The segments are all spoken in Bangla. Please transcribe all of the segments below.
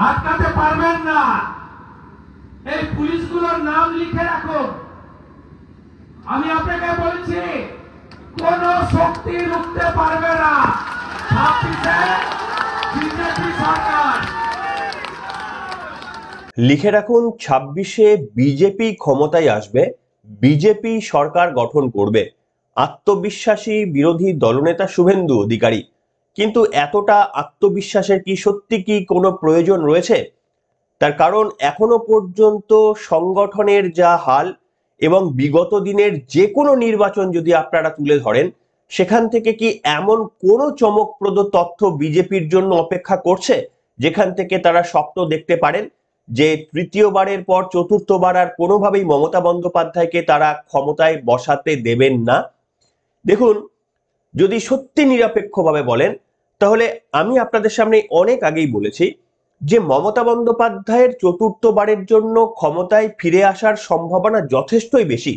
আটকাতে পারবেন না। এই পুলিশগুলোর নাম লিখে রাখুন। আমি আপনাকে বলছি, কোন শক্তি রুখতে পারবে না 26-এ বিজেপি সরকার। লিখে রাখুন, 26-এ বিজেপি ক্ষমতায় আসবে, বিজেপি সরকার গঠন করবে। আত্মবিশ্বাসী বিরোধী দলনেতা শুভেন্দু অধিকারী। কিন্তু এতটা আত্মবিশ্বাসের কি সত্যি কি কোনো প্রয়োজন রয়েছে? তার কারণ এখনো পর্যন্ত সংগঠনের যা হাল এবং বিগত দিনের যে কোনো নির্বাচন যদি আপনারা তুলে ধরেন, সেখান থেকে কি এমন কোনো চমকপ্রদ তথ্য বিজেপির জন্য অপেক্ষা করছে যেখান থেকে তারা স্বপ্ন দেখতে পারেন যে তৃতীয়বারের পর চতুর্থবার আর কোনোভাবেই মমতা বন্দ্যোপাধ্যায়কে তারা ক্ষমতায় বসাতে দেবেন না? দেখুন, যদি সত্যি নিরপেক্ষভাবে বলেন, তাহলে আমি আপনাদের সামনে অনেক আগেই বলেছি যে মমতা বন্দ্যোপাধ্যায়ের চতুর্থবারের জন্য ক্ষমতায় ফিরে আসার সম্ভাবনা যথেষ্টই বেশি।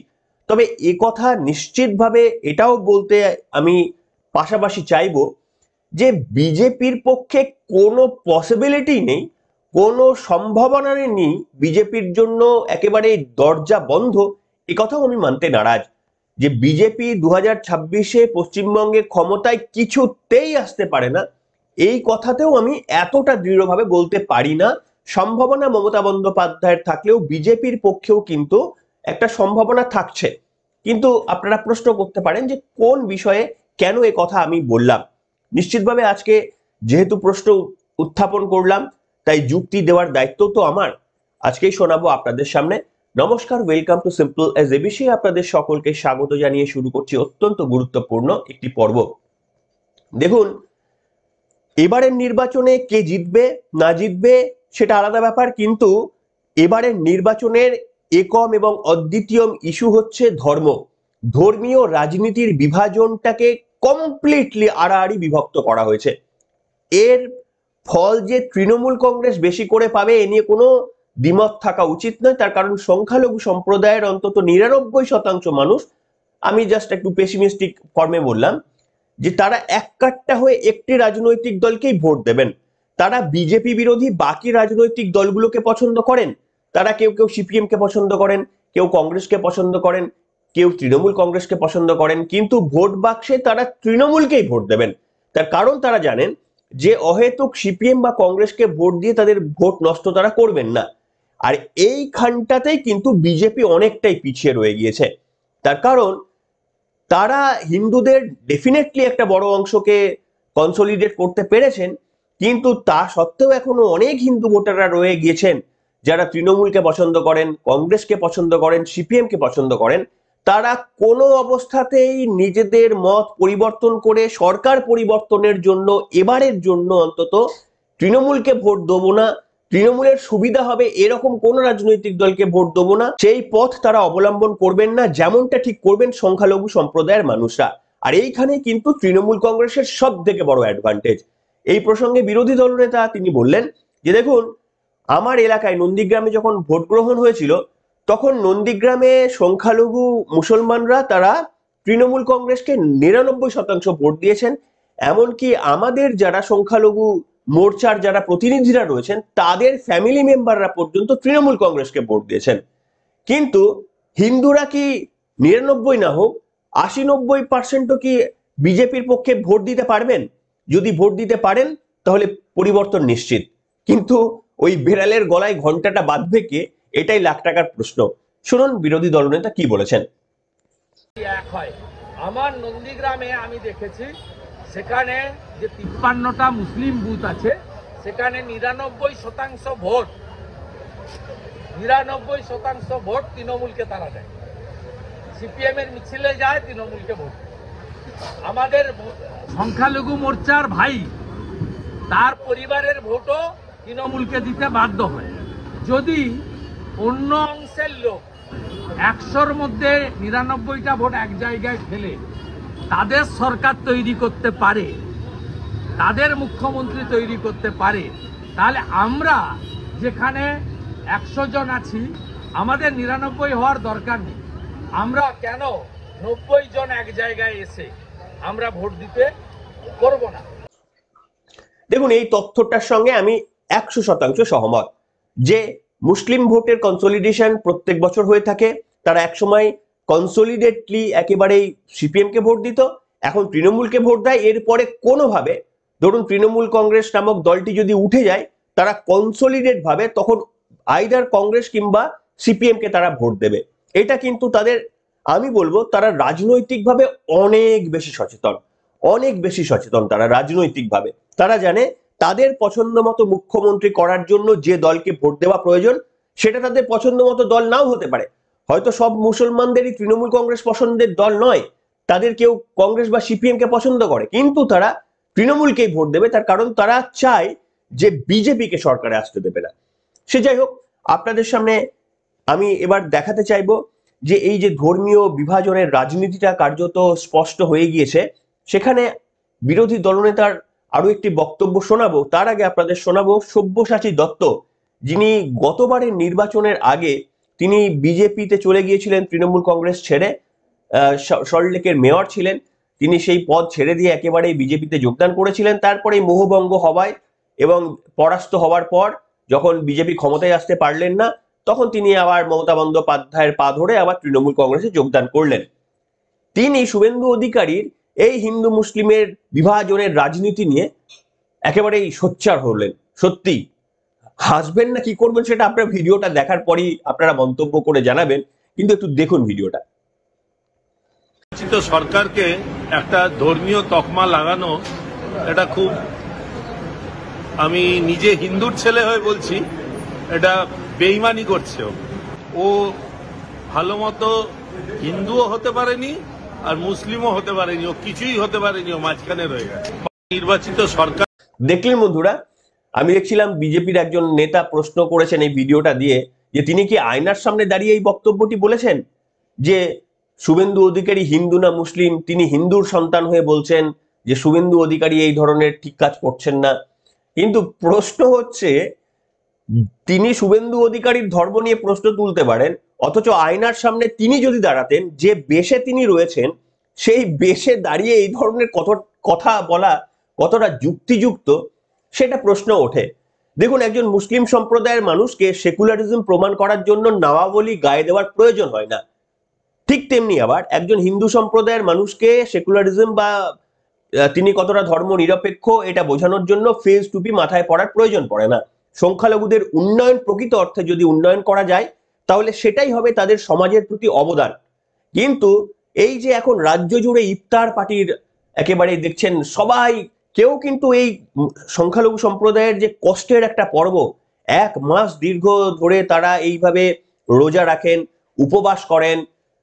তবে এ কথা নিশ্চিতভাবে এটাও বলতে আমি পাশাপাশি চাইব যে বিজেপির পক্ষে কোনো পসিবিলিটি নেই, কোনো সম্ভাবনা নেই বিজেপির জন্য একেবারে দরজা বন্ধ। এ কথাও আমি মানতে নারাজ যে বিজেপি 2026-এ পশ্চিমবঙ্গে ক্ষমতায় কিছুতেই আসতে পারে না। এই কথাতেও আমি এতটা দৃঢ়ভাবে বলতে পারি না। সম্ভাবনা মমতা বন্দ্যোপাধ্যায়ের থাকলেও বিজেপির পক্ষেও কিন্তু একটা সম্ভাবনা থাকছে। কিন্তু আপনারা প্রশ্ন করতে পারেন যে কোন বিষয়ে কেন এ কথা আমি বললাম। নিশ্চিতভাবে আজকে যেহেতু প্রশ্ন উত্থাপন করলাম, তাই যুক্তি দেওয়ার দায়িত্ব তো আমার। আজকেই শোনাবো আপনাদের সামনে। নমস্কার, welcome to simple as ABC. আপনাদের সকলকে স্বাগত জানিয়ে শুরু করছি অত্যন্ত গুরুত্বপূর্ণ একটি পর্ব। দেখুন, এবারের নির্বাচনে কে জিতবে না জিতবে সেটা আলাদা ব্যাপার, কিন্তু এবারের নির্বাচনের একম এবং অদ্বিতীয় ইস্যু হচ্ছে ধর্ম। ধর্মীয় রাজনীতির বিভাজনটাকে কমপ্লিটলি আড়াআড়ি বিভক্ত করা হয়েছে। এর ফল যে তৃণমূল কংগ্রেস বেশি করে পাবে এ নিয়ে কোনো দ্বিমত থাকা উচিত নয়। তার কারণ সংখ্যালঘু সম্প্রদায়ের অন্তত 99% মানুষ, আমি জাস্ট একটু পেসিমিস্টিক ফর্মে বললাম, যে তারা এককাট্টা হয়ে একটি রাজনৈতিক দলকেই ভোট দেবেন। তারা বিজেপি বিরোধী বাকি রাজনৈতিক দলগুলোকে পছন্দ করেন। তারা কেউ কেউ সিপিএম কে পছন্দ করেন, কেউ কংগ্রেসকে পছন্দ করেন, কেউ তৃণমূল কংগ্রেসকে পছন্দ করেন, কিন্তু ভোট বাক্সে তারা তৃণমূলকেই ভোট দেবেন। তার কারণ তারা জানেন যে অহেতুক সিপিএম বা কংগ্রেসকে ভোট দিয়ে তাদের ভোট নষ্ট তারা করবেন না। আর এইখানটাতেই কিন্তু বিজেপি অনেকটাই পিছিয়ে রয়ে গিয়েছে। তার কারণ তারা হিন্দুদের ডেফিনেটলি একটা বড় অংশকে কনসলিডেট করতে পেরেছেন, কিন্তু তা সত্ত্বেও এখনো অনেক হিন্দু ভোটাররা রয়ে গিয়েছেন যারা তৃণমূলকে পছন্দ করেন, কংগ্রেসকে পছন্দ করেন, সিপিএম কে পছন্দ করেন। তারা কোনো অবস্থাতেই নিজেদের মত পরিবর্তন করে সরকার পরিবর্তনের জন্য এবারের জন্য অন্তত তৃণমূলকে ভোট দেবো না, তৃণমূলের সুবিধা হবে এরকম কোন রাজনৈতিক দলকে ভোট দেবো না, সেই পথ তারা অবলম্বন করবেন না, যেমনটা ঠিক করবেন সংখ্যালঘু সম্প্রদায়ের মানুষরা। আর এইখানে কিন্তু তৃণমূল কংগ্রেসের সব থেকে বড় অ্যাডভান্টেজ। এই প্রসঙ্গে বিরোধী দলনেতা তিনি বললেন যে দেখুন, আমার এলাকায় নন্দীগ্রামে যখন ভোট গ্রহণ হয়েছিল তখন নন্দীগ্রামে সংখ্যালঘু মুসলমানরা তারা তৃণমূল কংগ্রেসকে 99% ভোট দিয়েছেন। এমনকি আমাদের যারা সংখ্যালঘু মোর্চার যারা প্রতিনিধিরা রয়েছেন তাদের ফ্যামিলি মেম্বাররা পর্যন্ত তৃণমূল কংগ্রেসকে ভোট দিয়েছেন। কিন্তু হিন্দুরা কি 99 না হোক 80-90% কি বিজেপির পক্ষে ভোট দিতে পারবেন? যদি ভোট দিতে পারেন তাহলে পরিবর্তন নিশ্চিত। কিন্তু ওই বেড়ালের গলায় ঘন্টাটা বাঁধবে কে, এটাই লাখ টাকার প্রশ্ন। শুনুন বিরোধী দলনেতা কি বলেছেন। এক হয় আমার নন্দীগ্রামে আমি দেখেছি, সেখানে যে 53টা মুসলিম বুথ আছে সেখানে 99% ভোট 99% ভোট তৃণমূলকে তারা দেয়। সিপিএম এর মিছিলে যায়, তৃণমূলকে ভোট। আমাদের সংখ্যালঘু মোর্চার ভাই তার পরিবারের ভোটও তৃণমূলকে দিতে বাধ্য হয়। যদি অন্য অংশের লোক 100-র মধ্যে 99টা ভোট এক জায়গায় ফেলে তাদের সরকার তৈরি করতে পারে, তাদের মুখ্যমন্ত্রী তৈরি করতে পারে, তাহলে আমরা যেখানে 100 জন আছি আমাদের 99 হওয়ার দরকার নেই। আমরা কেন 90 জন এক জায়গায় এসে আমরা ভোট দিতে করব না? দেখুন, এই তথ্যটার সঙ্গে আমি 100% সহমত যে মুসলিম ভোটের কনসলিডেশন প্রত্যেক বছর হয়ে থাকে। তারা একসময় কনসলিডেটলি একেবারেই সিপিএম কে ভোট দিত, এখন তৃণমূলকে ভোট দেয়। এরপরে কোনোভাবে ধরুন তৃণমূল কংগ্রেস নামক দলটি যদি উঠে যায়, তারা কনসলিডেট ভাবে তখন আইদার কংগ্রেস কিংবা সিপিএম কে তারা ভোট দেবে। এটা কিন্তু তাদের, আমি বলবো তারা রাজনৈতিকভাবে অনেক বেশি সচেতন, অনেক বেশি সচেতন তারা রাজনৈতিকভাবে। তারা জানে তাদের পছন্দ মতো মুখ্যমন্ত্রী করার জন্য যে দলকে ভোট দেওয়া প্রয়োজন সেটা তাদের পছন্দ মতো দল নাও হতে পারে। হয়তো সব মুসলমানদেরই তৃণমূল কংগ্রেস পছন্দের দল নয়, তাদের কেউ কংগ্রেস বা সিপিএম কে পছন্দ করে, কিন্তু তারা তৃণমূলকেই ভোট দেবে। তার কারণ তারা চায় যে বিজেপিকে সরকারে আসতে দেবে না। সে যাই হোক, আপনাদের সামনে আমি এবার দেখাতে চাইবো যে এই যে ধর্মীয় বিভাজনের রাজনীতিটা কার্যত স্পষ্ট হয়ে গিয়েছে, সেখানে বিরোধী দলনেতার আরো একটি বক্তব্য শোনাবো। তার আগে আপনাদের শোনাবো সব্যসাচী দত্ত, যিনি গতবারের নির্বাচনের আগে তিনি বিজেপিতে চলে গিয়েছিলেন, তৃণমূল কংগ্রেস ছেড়ে সল্টলেকের মেয়র ছিলেন। তিনি সেই পদ ছেড়ে দিয়ে একেবারেই বিজেপিতে যোগদান করেছিলেন। তারপরে মোহভঙ্গ হওয়ায় এবং পরাস্ত হওয়ার পর যখন বিজেপি ক্ষমতায় আসতে পারলেন না, তখন তিনি আবার মমতা বন্দ্যোপাধ্যায়ের পা ধরে আবার তৃণমূল কংগ্রেসে যোগদান করলেন। তিনি শুভেন্দু অধিকারীর এই হিন্দু মুসলিমের বিভাজনের রাজনীতি নিয়ে একেবারেই সোচ্চার হলেন। সত্যি হাসবেন না কি করবেন সেটা আপনার ভিডিওটা দেখার পরই আপনারা মন্তব্য করে জানাবেন, কিন্তু একটু দেখুন ভিডিওটা। সরকারকে একটা ধর্মীয় তকমা লাগানো, এটা খুব, আমি নিজে হিন্দুর ছেলে হয়ে বলছি, এটা বেইমানি করছে। ও ভালো মতো হিন্দুও হতে পারেনি আর মুসলিমও হতে পারেনি, ও কিছুই হতে পারেনি, ও মাঝখানে রয়ে গেছে। নির্বাচিত সরকার দেখলেন বন্ধুরা, আমি দেখছিলাম বিজেপির একজন নেতা প্রশ্ন করেছেন এই ভিডিওটা দিয়ে যে তিনি কি আয়নার সামনে দাঁড়িয়ে এই বক্তব্যটি বলেছেন যে শুভেন্দু অধিকারী হিন্দু না মুসলিম। তিনি হিন্দুর সন্তান হয়ে বলছেন যে শুভেন্দু অধিকারী এই ধরনের ঠিক কাজ করছেন না। কিন্তু প্রশ্ন হচ্ছে, তিনি শুভেন্দু অধিকারীর ধর্ম নিয়ে প্রশ্ন তুলতে পারেন, অথচ আয়নার সামনে তিনি যদি দাঁড়াতেন, যে বেশে তিনি রয়েছেন সেই বেশে দাঁড়িয়ে এই ধরনের কথা বলা কতটা যুক্তিযুক্ত সেটা প্রশ্ন ওঠে। দেখুন, একজন মুসলিম সম্প্রদায়ের মানুষকে সেকুলারিজম প্রমাণ করার জন্য নামাবলী গায়ে দেওয়ার প্রয়োজন হয় না। ঠিক তেমনি আবার একজন হিন্দু সম্প্রদায়ের মানুষকে সেকুলারিজম বা তিনি কতটা ধর্ম নিরপেক্ষ এটা বোঝানোর জন্য ফেজ টুপি মাথায় পড়ার প্রয়োজন পড়ে না। সংখ্যালঘুদের উন্নয়ন, প্রকৃত অর্থে যদি উন্নয়ন করা যায় তাহলে সেটাই হবে তাদের সমাজের প্রতি অবদান। কিন্তু এই যে এখন রাজ্য জুড়ে ইফতার পার্টির একেবারে দেখছেন সবাই, কেউ কিন্তু এই সংখ্যালঘু সম্প্রদায়ের যে কষ্টের একটা পর্ব, 1 মাস দীর্ঘ ধরে তারা এইভাবে রোজা রাখেন, উপবাস করেন,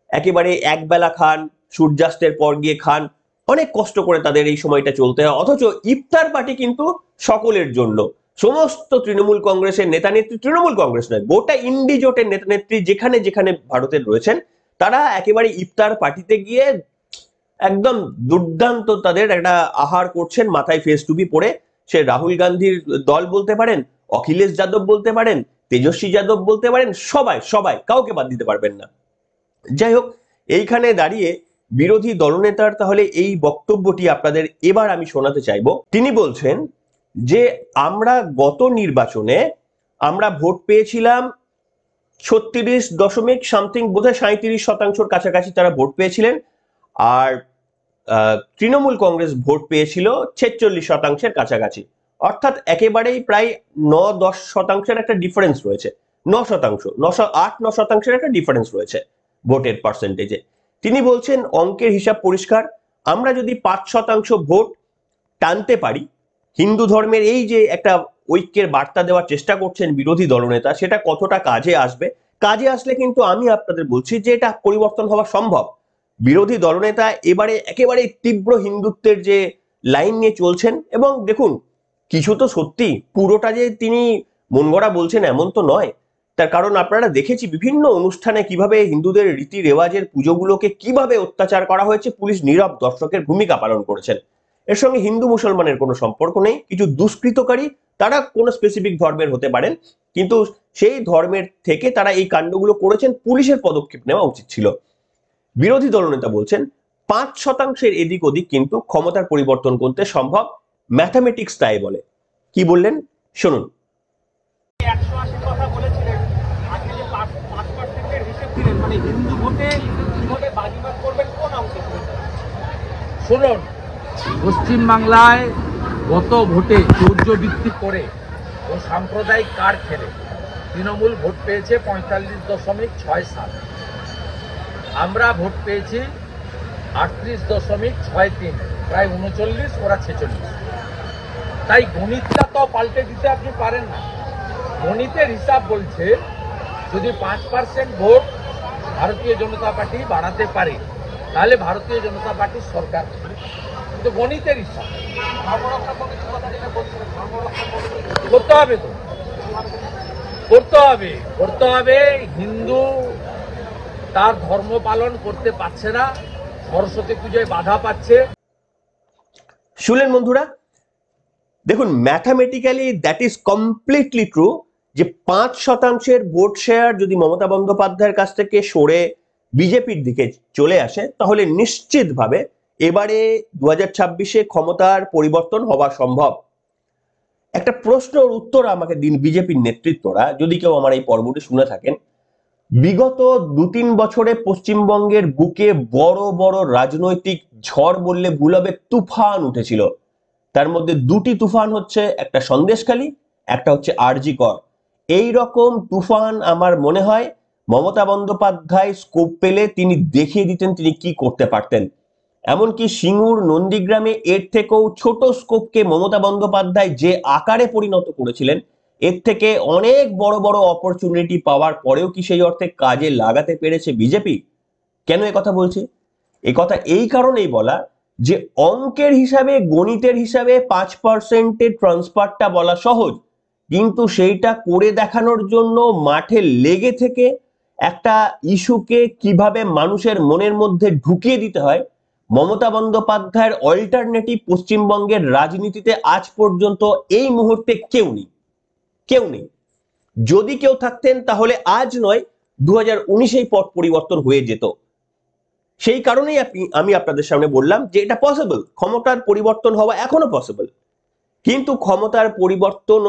একেবারে একবেলা খান, সূর্যাস্তের পর গিয়ে খান, অনেক কষ্ট করে তাদের এই সময়টা চলতে হয়। অথচ ইফতার পার্টি কিন্তু সকলের জন্য, সমস্ত তৃণমূল কংগ্রেসের নেতা নেত্রী, তৃণমূল কংগ্রেস নয় গোটা ইন্ডি জোটের নেতা নেত্রী যেখানে যেখানে ভারতের রয়েছেন, তারা একেবারে ইফতার পার্টিতে গিয়ে একদম দুর্দান্ত তাদের একটা আহার করছেন, মাথায় ফেস টুপি পরে। সে রাহুল গান্ধীর দল বলতে পারেন, অখিলেশ যাদব বলতে পারেন, তেজস্বী যাদব বলতে পারেন, সবাই সবাই, কাউকে বাদ দিতে পারবেন না। যাই হোক, এইখানে দাঁড়িয়ে বিরোধী দলনেতার তাহলে এই বক্তব্যটি আপনাদের এবার আমি শোনাতে চাইবো। তিনি বলছেন যে আমরা গত নির্বাচনে আমরা ভোট পেয়েছিলাম 36 বোধহয় 37% কাছাকাছি তারা ভোট পেয়েছিলেন, আর তৃণমূল কংগ্রেস ভোট পেয়েছিল 46% কাছাকাছি। অর্থাৎ একেবারেই প্রায় 9-10% একটা ডিফারেন্স রয়েছে। 8-9% একটা ডিফারেন্স রয়েছে ভোটের পার্সেন্টেজে। তিনি বলছেন অঙ্কের হিসাব পরিষ্কার, আমরা যদি 5% ভোট টানতে পারি, হিন্দু ধর্মের এই যে একটা ঐক্যের বার্তা দেওয়ার চেষ্টা করছেন বিরোধী দলনেতা, সেটা কতটা কাজে আসবে। কাজে আসলে কিন্তু আমি আপনাদের বলছি যে এটা পরিবর্তন হওয়া সম্ভব। বিরোধী দলনেতা এবারে একেবারে তীব্র হিন্দুত্বের যে লাইন নিয়ে চলছেন, এবং দেখুন কিছু তো সত্যি, পুরোটা যে তিনি মন গড়া বলছেন এমন তো নয়। তার কারণ আপনারা দেখেছি বিভিন্ন অনুষ্ঠানে কিভাবে হিন্দুদের রীতি রেওয়াজের পুজোগুলোকে কিভাবে অত্যাচার করা হয়েছে, পুলিশ নীরব দর্শকের ভূমিকা পালন করেছেন। এর সঙ্গে হিন্দু মুসলমানের কোনো সম্পর্ক নেই। কিছু দুষ্কৃতকারী, তারা কোনো স্পেসিফিক ধর্মের হতে পারেন, কিন্তু সেই ধর্মের থেকে তারা এই কাণ্ডগুলো করেছেন, পুলিশের পদক্ষেপ নেওয়া উচিত ছিল। বিরোধী দলনেতা বলছেন 5% এদিক ওদিক কিন্তু ক্ষমতার পরিবর্তন করতে সম্ভব, ম্যাথামেটিক্স তাই বলে। কি বললেন শুনুন। দিলেন, মানে হিন্দু ভোটে কিভাবে বাজিমাত করবেন, কোন অংশে করবেন? শুনুন, পশ্চিমবাংলায় গত ভোটে চৌর্যবৃত্তি করে ও সাম্প্রদায়িক কার্ড খেলে তৃণমূল ভোট পেয়েছে 45.67। আমরা ভোট পেয়েছি 38.63, প্রায় 39, ওরা 46। তাই গণিতটা তো পাল্টে দিতে আপনি পারেন না। গণিতের হিসাব বলছে যদি 5% ভোট ভারতীয় জনতা পার্টি বাড়াতে পারে তাহলে ভারতীয় জনতা পার্টির সরকার। কিন্তু গণিতের হিসাব ধর্মরক্ষা কমিটির কথা যেটা বলছিলেন, ধর্মরক্ষা কমিটি করতে হবে, তো করতে হবে। হিন্দু তার ধর্ম পালন করতে পারছে না, সরস্বতী পুজোয় বাধা পাচ্ছে। শুনলেন বন্ধুরা, দেখুন mathematically that is completely true যে 5% ভোট শেয়ার যদি মমতা বন্দ্যোপাধ্যায়ের কাছ থেকে সরে বিজেপির দিকে চলে আসে তাহলে নিশ্চিতভাবে এবারে 2026-এ ক্ষমতার পরিবর্তন হওয়া সম্ভব। একটা প্রশ্নের উত্তর আমাকে দিন বিজেপির নেতৃত্বরা, যদি কেউ আমার এই পর্বটি শুনে থাকেন। বিগত 2-3 বছরে পশ্চিমবঙ্গের বুকে বড় বড় রাজনৈতিক ঝড় বললে ভুল হবে, তুফান উঠেছিল। তার মধ্যে দুটি তুফান হচ্ছে, একটা সন্দেশখালী, একটা হচ্ছে আরজি কর। এই রকম তুফান আমার মনে হয় মমতা বন্দ্যোপাধ্যায় স্কোপ পেলে তিনি দেখিয়ে দিতেন তিনি কি করতে পারতেন। এমনকি সিঙ্গুর, নন্দীগ্রামে এর থেকেও ছোট স্কোপকে মমতা বন্দ্যোপাধ্যায় যে আকারে পরিণত করেছিলেন, এর থেকে অনেক বড় বড় অপরচুনিটি পাওয়ার পরেও কি সেই অর্থে কাজে লাগাতে পেরেছে বিজেপি? কেন কথা বলছি? কথা এই কারণেই বলা যে অঙ্কের হিসাবে, গণিতের হিসাবে 5%-এর ট্রান্সফারটা বলা সহজ, কিন্তু সেইটা করে দেখানোর জন্য মাঠে লেগে থেকে একটা ইস্যুকে কিভাবে মানুষের মনের মধ্যে ঢুকিয়ে দিতে হয়, মমতা বন্দ্যোপাধ্যায়ের অল্টারনেটিভ পশ্চিমবঙ্গের রাজনীতিতে আজ পর্যন্ত এই মুহূর্তে কেউ নেই। যদি কেউ থাকতেন তাহলে আজ নয় 2019-এই পট পরিবর্তন হয়ে যেত। সেই কারণেই আমি আপনাদের সামনে বললাম যে এটা পসিবল, ক্ষমতার পরিবর্তন হওয়া এখনো পসিবল। কিন্তু ক্ষমতার পরিবর্তন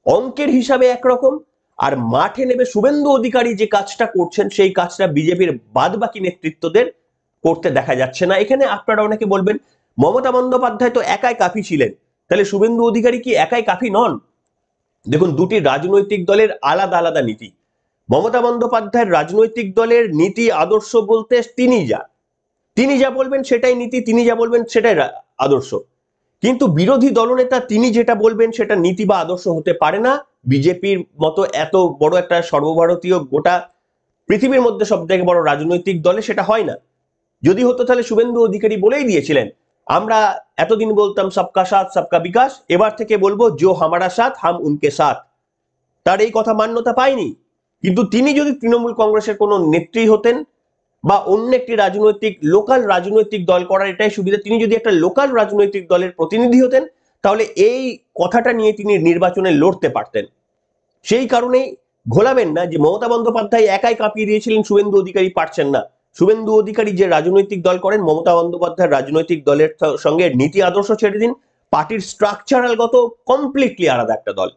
অঙ্কের হিসাবে একরকম, আর মাঠে নেবে শুভেন্দু অধিকারী যে কাজটা করছেন সেই কাজটা বিজেপির বাদবাকি নেতৃত্বদের করতে দেখা যাচ্ছে না। এখানে আপনারা অনেকে বলবেন মমতা বন্দ্যোপাধ্যায় তো একাই কাফি ছিলেন, তাহলে শুভেন্দু অধিকারী কি একাই কাফি নন? দেখুন, দুটি রাজনৈতিক দলের আলাদা আলাদা নীতি। মমতা বন্দ্যোপাধ্যায়ের রাজনৈতিক দলের নীতি আদর্শ বলতে তিনি যা বলবেন সেটাই নীতি, তিনি যা বলবেন সেটাই আদর্শ। কিন্তু বিরোধী দলনেতা তিনি যেটা বলবেন সেটা নীতি বা আদর্শ হতে পারে না। বিজেপির মতো এত বড় একটা সর্বভারতীয়, গোটা পৃথিবীর মধ্যে সব থেকে বড় রাজনৈতিক দলে সেটা হয় না। যদি হতো তাহলে শুভেন্দু অধিকারী বলেই দিয়েছিলেন, আমরা এতদিন বলতাম সবকা সাথ সবকা বিকাশ, এবার থেকে বলবো জো হামারা সাথ হাম উনকে সাথ। তার এই কথা মান্যতা পায়নি। কিন্তু তিনি যদি তৃণমূল কংগ্রেসের কোনো নেত্রী হতেন বা অন্য একটি লোকাল রাজনৈতিক দল করার এটাই সুবিধা, তিনি যদি একটা লোকাল রাজনৈতিক দলের প্রতিনিধি হতেন তাহলে এই কথাটা নিয়ে তিনি নির্বাচনে লড়তে পারতেন। সেই কারণেই ঘোলাবেন না যে মমতা বন্দ্যোপাধ্যায় একাই কাঁপিয়ে দিয়েছিলেন, শুভেন্দু অধিকারী পারছেন না। শুভেন্দু অধিকারী যে রাজনৈতিক দল করেন, মমতা বন্দ্যোপাধ্যায়ের রাজনৈতিক দলের সঙ্গে নীতি আদর্শ ছেড়ে দিন, পার্টির স্ট্রাকচারালগত কমপ্লিটলি আলাদা একটা দল।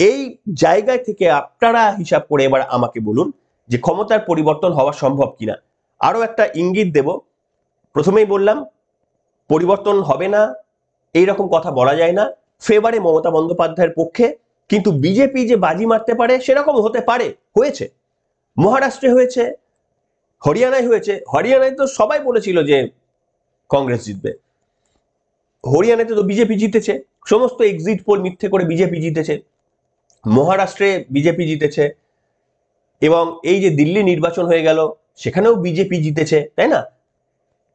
এই জায়গায় থেকে আপনারা হিসাব করে এবার আমাকে বলুন যে ক্ষমতার পরিবর্তন হওয়া সম্ভব কিনা। আরো একটা ইঙ্গিত দেব, প্রথমেই বললাম পরিবর্তন হবে না এইরকম কথা বলা যায় না, ফেভারে মমতা বন্দ্যোপাধ্যায়ের পক্ষে। কিন্তু বিজেপি যে বাজি মারতে পারে সেরকম হতে পারে, হয়েছে, মহারাষ্ট্রে হয়েছে, হরিয়ানায় হয়েছে। হরিয়ানায় তো সবাই বলেছিল যে কংগ্রেস জিতবে, হরিয়ানাতে তো বিজেপি জিতেছে, সমস্ত এক্সিট পোল মিথ্যে করে বিজেপি জিতেছে। মহারাষ্ট্রে বিজেপি জিতেছে, এবং এই যে দিল্লি নির্বাচন হয়ে গেল সেখানেও বিজেপি জিতেছে, তাই না?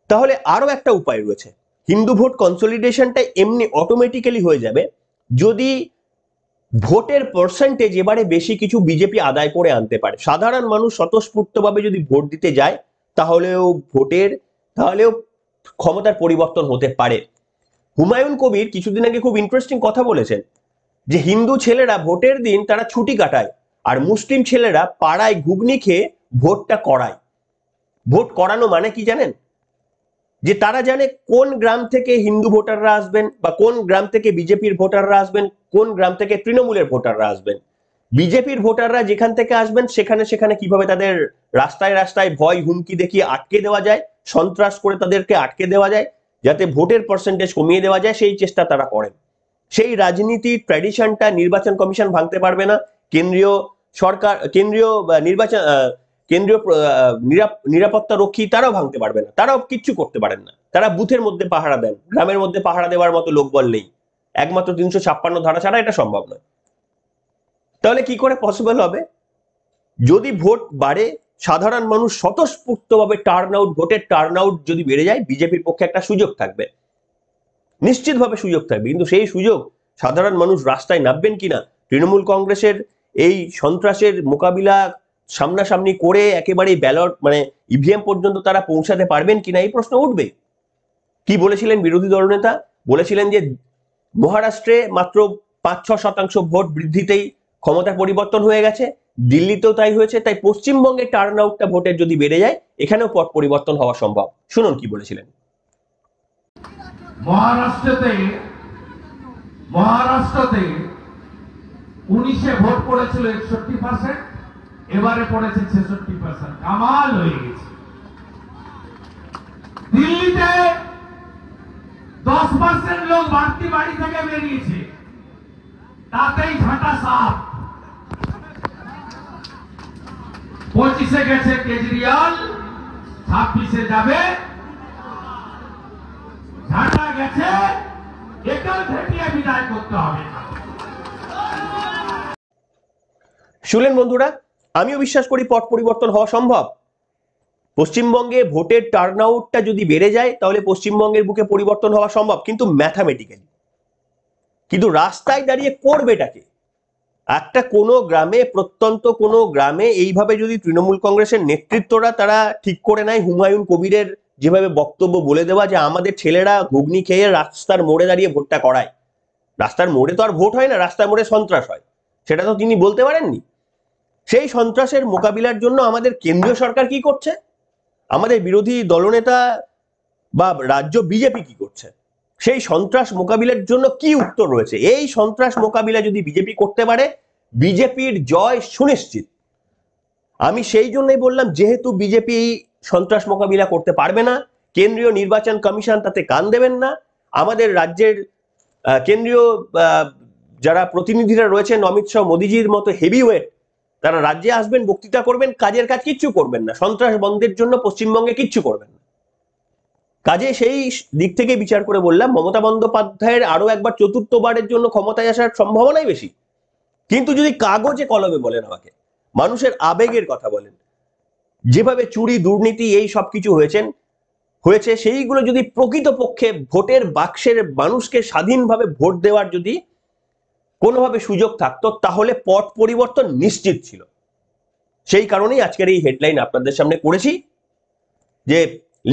তাহলে আরো একটা উপায় রয়েছে, হিন্দু ভোট কনসলিডেশনটা এমনি অটোমেটিক্যালি হয়ে যাবে যদি ভোটের পার্সেন্টেজ এবারে বেশি কিছু বিজেপি আদায় করে আনতে পারে। সাধারণ মানুষ স্বতঃস্ফূর্তভাবে যদি ভোট দিতে যায় তাহলেও ক্ষমতার পরিবর্তন হতে পারে। হুমায়ুন কবির কিছুদিন আগে খুব ইন্টারেস্টিং কথা বলেছেন যে হিন্দু ছেলেরা ভোটের দিন তারা ছুটি কাটায়, আর মুসলিম ছেলেরা পাড়ায় ঘুগনি খেয়ে ভোটটা করায়। ভোট করানো মানে কি জানেন? যে তারা জানে কোন গ্রাম থেকে হিন্দু ভোটাররা আসবেন, বা কোন গ্রাম থেকে বিজেপির ভোটাররা আসবেন, কোন গ্রাম থেকে তৃণমূলের ভোটাররা আসবেন। বিজেপির ভোটাররা যেখান থেকে আসবেন সেখানে সেখানে কিভাবে তাদের রাস্তায় রাস্তায় ভয় হুমকি দেখিয়ে আটকে দেওয়া যায়, সন্ত্রাস করে তাদেরকে আটকে দেওয়া যায়, যাতে ভোটের পার্সেন্টেজ কমিয়ে দেওয়া যায়, সেই চেষ্টা তারা করেন। সেই রাজনীতির ট্র্যাডিশনটা নির্বাচন কমিশন ভাঙতে পারবে না, কেন্দ্রীয় সরকার, কেন্দ্রীয় নিরাপত্তা রক্ষী তারাও ভাঙতে পারবে না, তারাও কিচ্ছু করতে পারেন না। তারা বুথের মধ্যে পাহারা দেন, গ্রামের মধ্যে পাহারা দেওয়ার মতো লোকবল নেই, একমাত্র 356 ধারা ছাড়া এটা সম্ভব নয়। তাহলে কি করে পসিবল হবে? যদি ভোট বাড়ে, সাধারণ মানুষ স্বতঃস্ফূর্তভাবে ভোটের টার্ন আউট যদি বেড়ে যায়, বিজেপির পক্ষে একটা সুযোগ থাকবে, নিশ্চিতভাবে সুযোগ থাকবে। কিন্তু সেই সুযোগ সাধারণ মানুষ রাস্তায় নামবেন কিনা, তৃণমূল কংগ্রেসের এই সন্ত্রাসের মোকাবিলা সামনাসামনি করে একেবারে ব্যালট ইভিএম পর্যন্ত তারা পৌঁছাতে পারবেন কিনা, এই প্রশ্ন উঠবে। কি বলেছিলেন বিরোধী দলনেতা? বলেছিলেন যে মহারাষ্ট্রে মাত্র 5-6% ভোট বৃদ্ধিতেই ক্ষমতার পরিবর্তন হয়ে গেছে, দিল্লিতেও তাই হয়েছে, তাই পশ্চিমবঙ্গে টার্ন আউটটা ভোটের যদি বেড়ে যায়, এখানেও পট পরিবর্তন হওয়া সম্ভব। শুনুন কি বলেছিলেন। মহারাষ্ট্রতে 19-এ ভোট পড়েছিল 61%, এবারে পড়েছে 66%, কামাল হয়ে গেছে। দিল্লিতে 10% লোক বাড়তি বাড়ি থেকে বেরিয়েছে, তাতেই ঝাঁটা সাফ। 25-এ গেছে কেজরিওয়াল, 26-এ যাবে, ঝাঁটা গেছে, এটাও ঘেটিয়ে বিদায় করতে হবে। শুনলেন বন্ধুরা, আমিও বিশ্বাস করি পট পরিবর্তন হওয়া সম্ভব। পশ্চিমবঙ্গে ভোটের টার্ন আউটটা যদি বেড়ে যায়, তাহলে পশ্চিমবঙ্গের বুকে পরিবর্তন হওয়া সম্ভব, কিন্তু ম্যাথামেটিক্যালি। কিন্তু রাস্তায় দাঁড়িয়ে করবেটাকে? একটা কোনো গ্রামে, প্রত্যন্ত কোনো গ্রামে এইভাবে যদি তৃণমূল কংগ্রেসের নেতৃত্বরা তারা ঠিক করে নেয়, হুমায়ুন কবিরের যেভাবে বক্তব্য বলে দেওয়া যে আমাদের ছেলেরা ঘুগনি খেয়ে রাস্তার মোড়ে দাঁড়িয়ে ভোটটা করায়। রাস্তার মোড়ে তো আর ভোট হয় না, রাস্তার মোড়ে সন্ত্রাস হয়, সেটা তো তিনি বলতে পারেননি। সেই সন্ত্রাসের মোকাবিলার জন্য আমাদের কেন্দ্রীয় সরকার কি করছে, আমাদের বিরোধী দলনেতা বা রাজ্য বিজেপি কি করছে, সেই সন্ত্রাস মোকাবিলার জন্য কি উত্তর রয়েছে? এই সন্ত্রাস মোকাবিলা যদি বিজেপি করতে পারে, বিজেপির জয় সুনিশ্চিত। আমি সেই জন্যই বললাম, যেহেতু বিজেপি সন্ত্রাস মোকাবিলা করতে পারবে না, কেন্দ্রীয় নির্বাচন কমিশন তাতে কান দেবেন না, আমাদের রাজ্যের কেন্দ্রীয় যারা প্রতিনিধিরা রয়েছেন, অমিত শাহ মোদিজির মতো হেভিওয়েট, তারা রাজ্যে আসবেন, বক্তৃতা করবেন, কাজের কাজ কিচ্ছু করবেন না, সন্ত্রাস বন্ধের জন্য পশ্চিমবঙ্গে কিচ্ছু করবেন না। কাজে সেই দিক থেকে বিচার করে বললাম, মমতা বন্দ্যোপাধ্যায়ের আরো একবার চতুর্থবারের জন্য ক্ষমতায় আসার সম্ভাবনাই বেশি। কিন্তু যদি কাগজে কলমে বলেন, আমাকে মানুষের আবেগের কথা বলেন, যেভাবে চুরি দুর্নীতি এই সব কিছু হয়েছে, সেইগুলো যদি প্রকৃতপক্ষে ভোটের বাক্সের মানুষকে স্বাধীনভাবে ভোট দেওয়ার যদি কোনোভাবে সুযোগ থাকতো, তাহলে পট পরিবর্তন নিশ্চিত ছিল। সেই কারণেই আজকের এই হেডলাইন আপনাদের সামনে করেছি, যে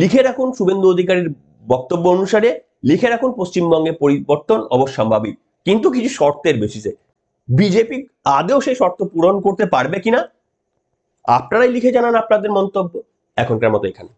লিখে রাখুন, শুভেন্দু অধিকারীর বক্তব্য অনুসারে লিখে রাখুন, পশ্চিমবঙ্গে পরিবর্তন অবশ্যম্ভাবী, কিন্তু কিছু শর্তের বেসিসে। বিজেপি আদৌ সেই শর্ত পূরণ করতে পারবে কিনা, আপনারাই লিখে জানান আপনাদের মন্তব্য। এখনকার মতো এখানে।